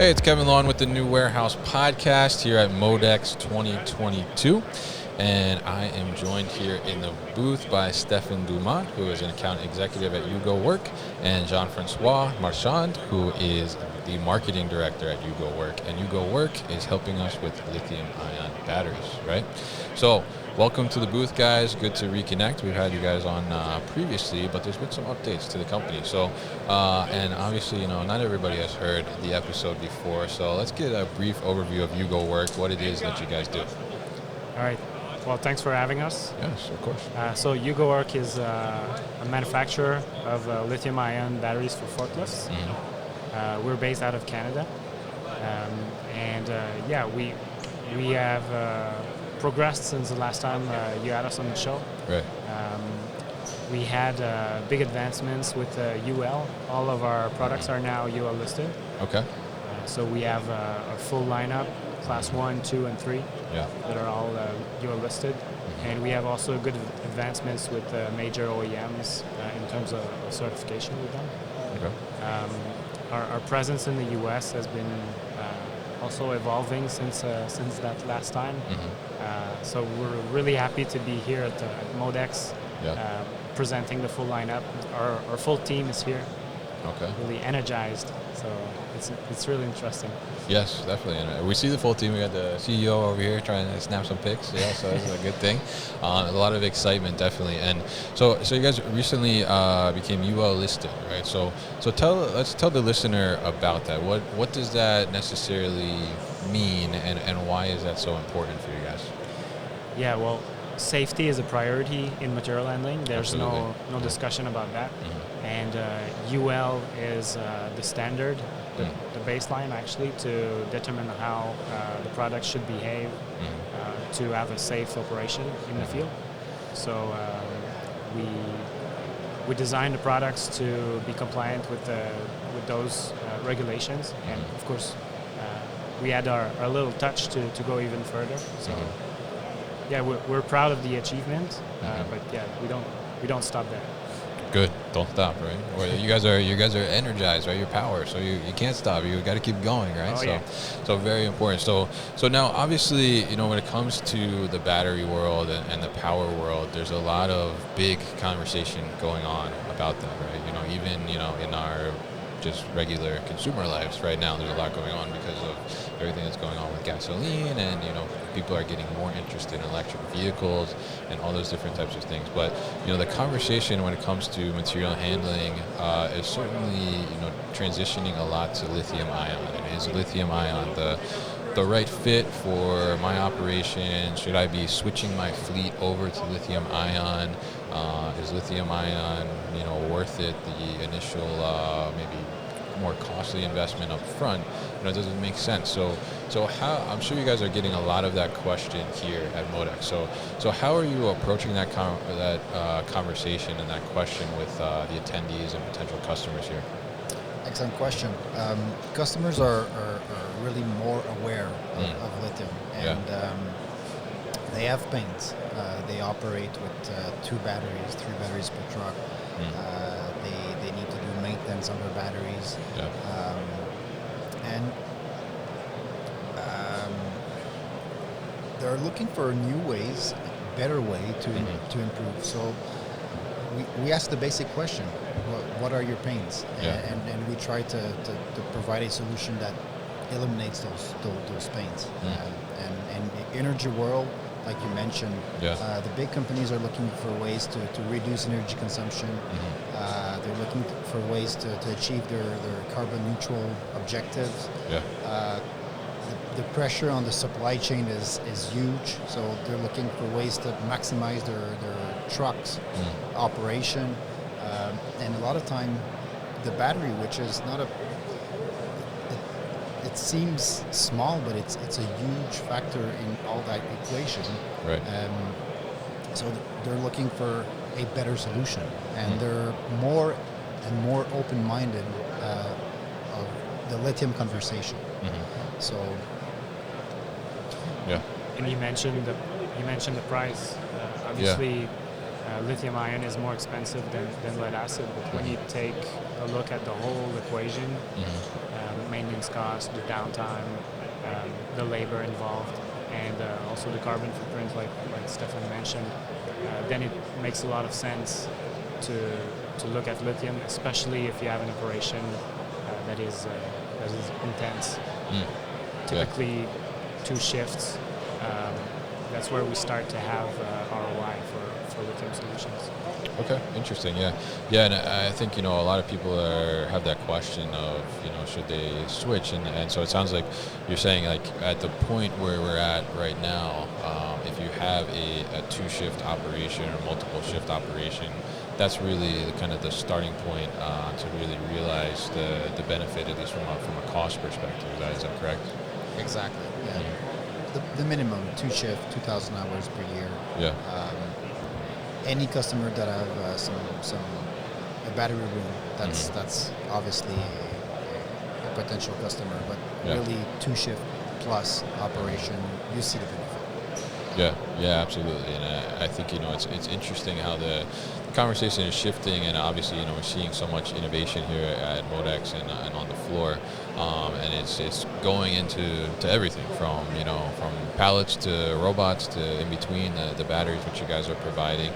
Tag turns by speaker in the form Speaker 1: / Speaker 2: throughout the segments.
Speaker 1: Hey, it's Kevin Lawton with the New Warehouse Podcast here at MODEX 2022. And I am joined here in the booth by Stephan Dumont, who is an account executive at UgoWork, and JeanFrancois Marchand, who is the marketing director at UgoWork. And UgoWork is helping us with lithium-ion batteries, right? So, welcome to the booth, guys. Good to reconnect. We've had you guys on previously, but there's been some updates to the company. So, and obviously, not everybody has heard the episode before. So let's get a brief overview of UgoWork, what it is that you guys do.
Speaker 2: All right. Well, thanks for having us.
Speaker 1: Yes, of course.
Speaker 2: So UgoWork is a manufacturer of lithium-ion batteries for forklifts.
Speaker 1: Mm-hmm.
Speaker 2: We're based out of Canada, we have progressed since the last time you had us on the show.
Speaker 1: Right.
Speaker 2: We had big advancements with UL. All of our products are now UL listed.
Speaker 1: Okay.
Speaker 2: So we have a full lineup, class 1, 2, and 3, that are all UL listed.
Speaker 1: Mm-hmm.
Speaker 2: And we have also good advancements with major OEMs in terms of certification with them.
Speaker 1: Okay.
Speaker 2: Our presence in the U.S. has been also evolving since that last time.
Speaker 1: Mm-hmm.
Speaker 2: So we're really happy to be here at MODEX, presenting the full lineup. Our full team is here.
Speaker 1: Okay.
Speaker 2: Really energized. So it's really interesting.
Speaker 1: Yes, definitely. And we see the full team. We got the CEO over here trying to snap some pics. Yeah, so that's a good thing. A lot of excitement, definitely. And so you guys recently became UL listed, right? So let's tell the listener about that. What does that necessarily mean, and why is that so important for you guys?
Speaker 2: Yeah, well, safety is a priority in material handling. There's no discussion about that.
Speaker 1: Mm-hmm.
Speaker 2: And UL is the standard, the baseline actually, to determine how the product should behave to have a safe operation in the field. So we designed the products to be compliant with those regulations, and of course we had our little touch to go even further. So yeah, we're proud of the achievement, but yeah, we don't stop there.
Speaker 1: Good. Don't stop, right? Well, you guys are energized, right? You're power, so you can't stop. You got to keep going, right? So very important. So now, obviously, when it comes to the battery world and the power world, there's a lot of big conversation going on about that, right? Even in our just regular consumer lives right now, there's a lot going on because of everything that's going on with gasoline, and people are getting more interested in electric vehicles and all those different types of things. But the conversation when it comes to material handling is certainly transitioning a lot to lithium ion. And is lithium ion the right fit for my operation? Should I be switching my fleet over to lithium ion? Is lithium ion worth it? The initial maybe more costly investment up front, does it make sense? So how, I'm sure you guys are getting a lot of that question here at MODEX. So how are you approaching that conversation and that question with the attendees and potential customers here?
Speaker 3: Excellent question. Customers are really more aware of lithium, and they have pains. They operate with 2 batteries, 3 batteries per truck. They need to do maintenance on their batteries. And they're looking for new ways, better way to improve. So we ask the basic question: what are your pains? And we try to provide a solution that eliminates those pains. And the energy world, like you mentioned, the big companies are looking for ways to reduce energy consumption. They're looking for ways to achieve their carbon neutral objectives. The pressure on the supply chain is huge, so they're looking for ways to maximize their trucks operation. And a lot of time, the battery, which is not it seems small, but it's a huge factor in all that equation.
Speaker 1: Right.
Speaker 3: So they're looking for a better solution, and they're more and more open-minded of the lithium conversation. So.
Speaker 2: Yeah. And you mentioned the price. Obviously, lithium ion is more expensive than lead acid, but when you take a look at the whole equation, maintenance costs, the downtime, the labor involved, and also the carbon footprint, like Stephan mentioned, then it makes a lot of sense to look at lithium, especially if you have an operation that is intense. Typically, 2 shifts. That's where we start to have ROI for lithium solutions.
Speaker 1: Okay, interesting. Yeah, and I think a lot of people have that question of should they switch, and so it sounds like you're saying like at the point where we're at right now, if you have a 2-shift operation or multiple shift operation, that's really kind of the starting point to really realize the benefit, at least from a cost perspective. Is that correct?
Speaker 3: Exactly. Yeah. The minimum 2 shift, 2,000 hours per year.
Speaker 1: Yeah.
Speaker 3: Any customer that have a battery room, that's obviously a potential customer. But really 2 shift plus operation, you see the benefit.
Speaker 1: Yeah, absolutely. And I think it's interesting how the conversation is shifting, and obviously we're seeing so much innovation here at MODEX and on the floor, and it's going into everything from pallets to robots to in between the batteries which you guys are providing.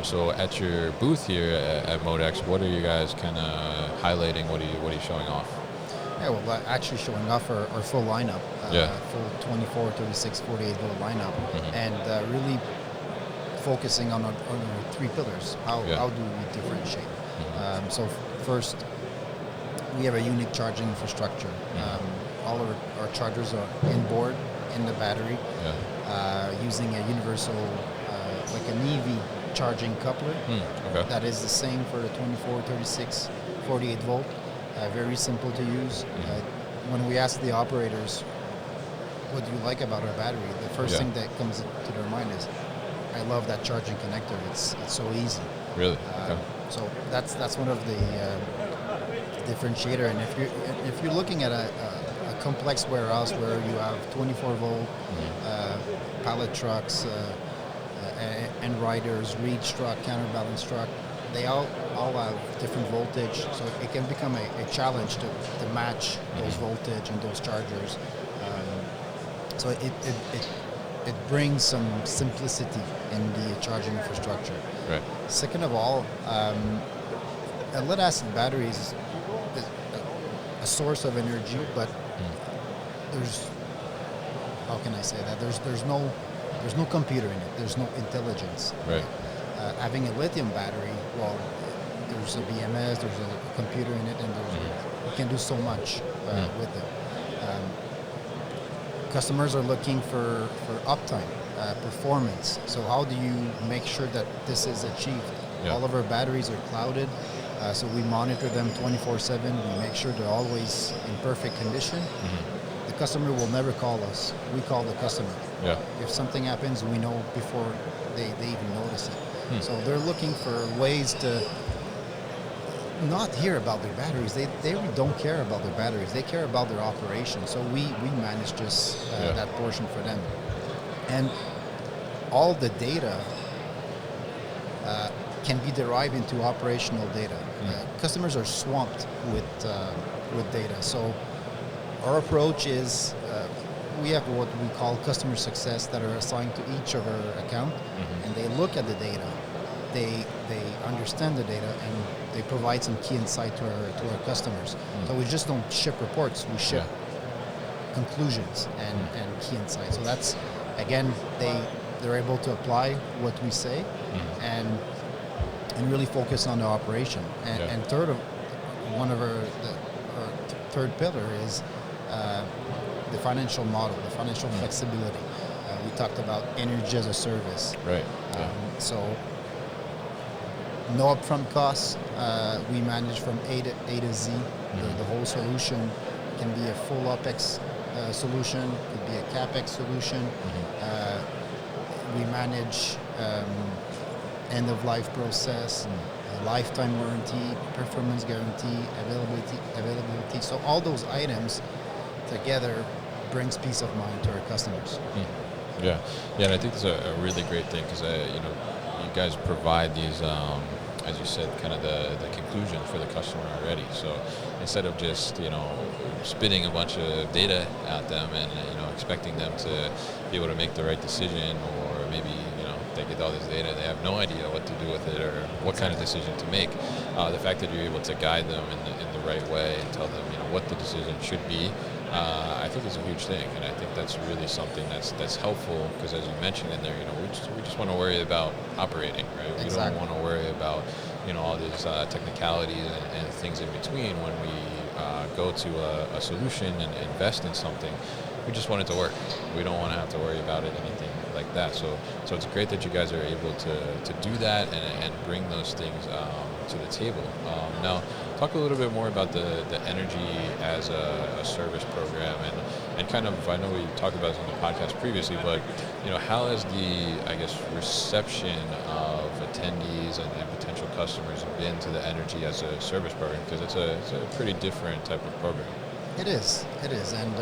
Speaker 1: So at your booth here at MODEX, what are you guys kind of highlighting? What are you showing off?
Speaker 3: Yeah, well, actually showing off our full lineup, full 24, 36, 48 volt lineup, and really focusing on our 3 pillars. How do we differentiate? So first, we have a unique charging infrastructure. All of our chargers are inboard in the battery, using a universal, like an EV charging coupler. That is the same for the 24, 36, 48 volt. Very simple to use. When we ask the operators, what do you like about our battery? The first thing that comes to their mind is, I love that charging connector. It's so easy.
Speaker 1: Really?
Speaker 3: So that's one of the differentiator. And if you're looking at a complex warehouse where you have 24 volt pallet trucks and riders, reach truck, counterbalance truck, they all have different voltage, so it can become a challenge to match those voltage and those chargers. So it brings some simplicity in the charging infrastructure.
Speaker 1: Right.
Speaker 3: Second of all, a lead acid battery is a source of energy, but there's, how can I say that? There's no computer in it. There's no intelligence.
Speaker 1: Right.
Speaker 3: Having a lithium battery, well, there's a BMS, there's a computer in it, and you can do so much with it. Customers are looking for uptime, performance. So how do you make sure that this is achieved? All of our batteries are clouded, so we monitor them 24/7. We make sure they're always in perfect condition. The customer will never call us. We call the customer. If something happens, we know before they even notice it. So they're looking for ways to not hear about their batteries. They really don't care about their batteries. They care about their operation. So we manage just that portion for them. And all the data can be derived into operational data. Customers are swamped with data. So our approach is we have what we call customer success that are assigned to each of our account, and they look at the data, they understand the data, and they provide some key insight to our customers. So we just don't ship reports, we ship conclusions and key insights. So that's, again, they're able to apply what we say and really focus on the operation. And third, one of our third pillar is the financial model, the financial flexibility. We talked about energy as a service.
Speaker 1: Right.
Speaker 3: So no upfront costs. We manage from A to Z. The whole solution can be a full OpEx solution, could be a CapEx solution. We manage end-of-life process, lifetime warranty, performance guarantee, availability. So all those items together brings peace of mind to our customers.
Speaker 1: Yeah, and I think that's a really great thing because you guys provide these as you said, kind of the conclusion for the customer already. So instead of just, spitting a bunch of data at them and, expecting them to be able to make the right decision, or maybe, they get all this data, they have no idea what to do with it or what kind of decision to make. The fact that you're able to guide them in the right way and tell them, what the decision should be, I think is a huge thing, and I think that's really something that's helpful, because as you mentioned in there, we just want to worry about operating, right?
Speaker 3: Exactly.
Speaker 1: We don't want to worry about all these technicalities and things in between. When we go to a solution and invest in something, we just want it to work. We don't want to have to worry about it, anything like that. So it's great that you guys are able to do that and bring those things to the table. Now, talk a little bit more about the energy as a service program, and kind of, I know we talked about this in the podcast previously, but how has the, I guess, reception of attendees and potential customers been to the energy as a service program? Because it's a pretty different type of program.
Speaker 3: It is, and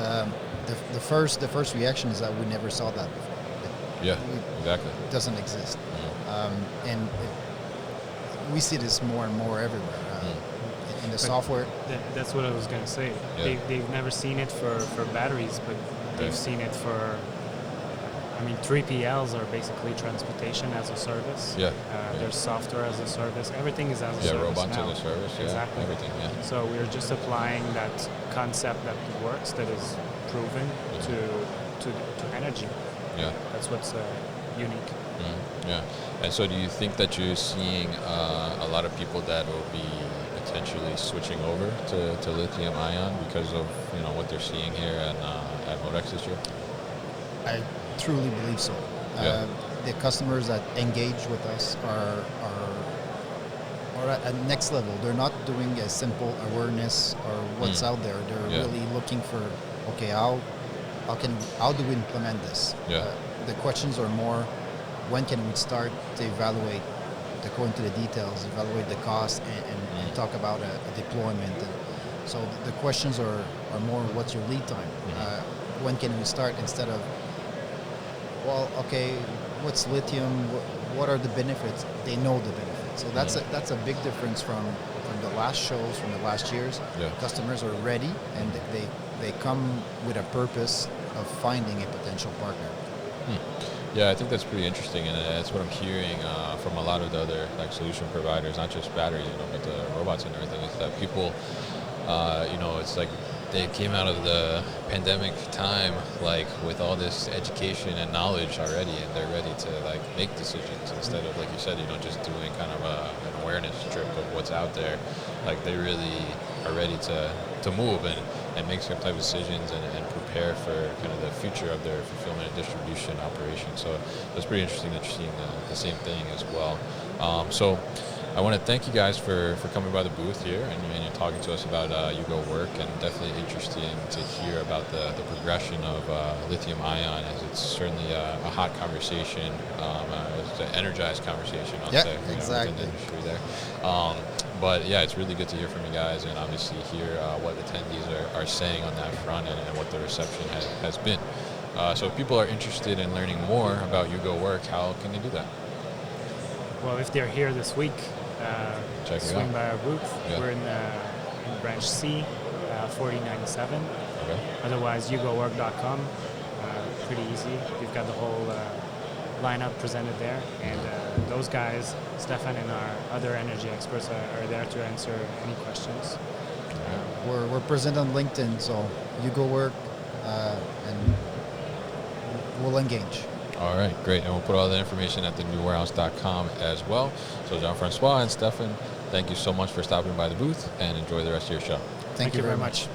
Speaker 3: the first reaction is that we never saw that before.
Speaker 1: Yeah, exactly.
Speaker 3: It doesn't exist, and we see this more and more everywhere. In the software.
Speaker 2: That's what I was going to say. Yeah. They've never seen it for batteries, but they've seen it for, 3PLs are basically transportation as a service.
Speaker 1: Yeah.
Speaker 2: There's software as a service. Everything is as a service.
Speaker 1: Yeah, robots
Speaker 2: now.
Speaker 1: as a service. Yeah,
Speaker 2: exactly.
Speaker 1: Everything, yeah.
Speaker 2: So we're just applying that concept that works, that is proven to energy.
Speaker 1: Yeah.
Speaker 2: That's what's unique.
Speaker 1: Yeah. And so do you think that you're seeing a lot of people that will be potentially switching over to lithium ion because of what they're seeing here at MODEX this year?
Speaker 3: I truly believe so. The customers that engage with us are at next level. They're not doing a simple awareness or what's out there. They're really looking for, okay, how do we implement this? The questions are more, when can we start to evaluate, to go into the details, evaluate the cost, and talk about a deployment. And so the questions are more, what's your lead time? When can we start, instead of, well, okay, what's lithium? What are the benefits? They know the benefits. So that's a big difference from the last shows, from the last years. Customers are ready, and they come with a purpose of finding a potential partner.
Speaker 1: Yeah, I think that's pretty interesting, and that's what I'm hearing from a lot of the other solution providers, not just batteries, but the robots and everything. Is that people, it's like they came out of the pandemic time with all this education and knowledge already, and they're ready to make decisions instead of, like you said, just doing kind of an awareness trip of what's out there. They really are ready to move and make some type of decisions and prepare for kind of the future of their fulfillment and distribution operation. So it's pretty interesting that you're seeing the same thing as well. So I want to thank you guys for coming by the booth here and talking to us about UgoWork, and definitely interesting to hear about the progression of lithium ion, as it's certainly a hot conversation. It's an energized conversation, I'll say,
Speaker 3: exactly.
Speaker 1: within the industry there. But yeah, it's really good to hear from you guys, and obviously hear what attendees are saying on that front, and what the reception has been. So if people are interested in learning more about UgoWork, how can they do that?
Speaker 2: Well, if they're here this week, swing by our booth.
Speaker 1: Yeah.
Speaker 2: We're in branch C, 4097.
Speaker 1: Okay.
Speaker 2: Otherwise, UgoWork.com. Pretty easy. We've got the whole lineup presented there, and those guys, Stephan and our other energy experts, are there to answer any questions.
Speaker 3: We're present on LinkedIn, so UgoWork, and we'll engage.
Speaker 1: All right, great. And we'll put all the information at thenewwarehouse.com as well. So JeanFrancois and Stephan, thank you so much for stopping by the booth, and enjoy the rest of your show.
Speaker 3: Thank you very much.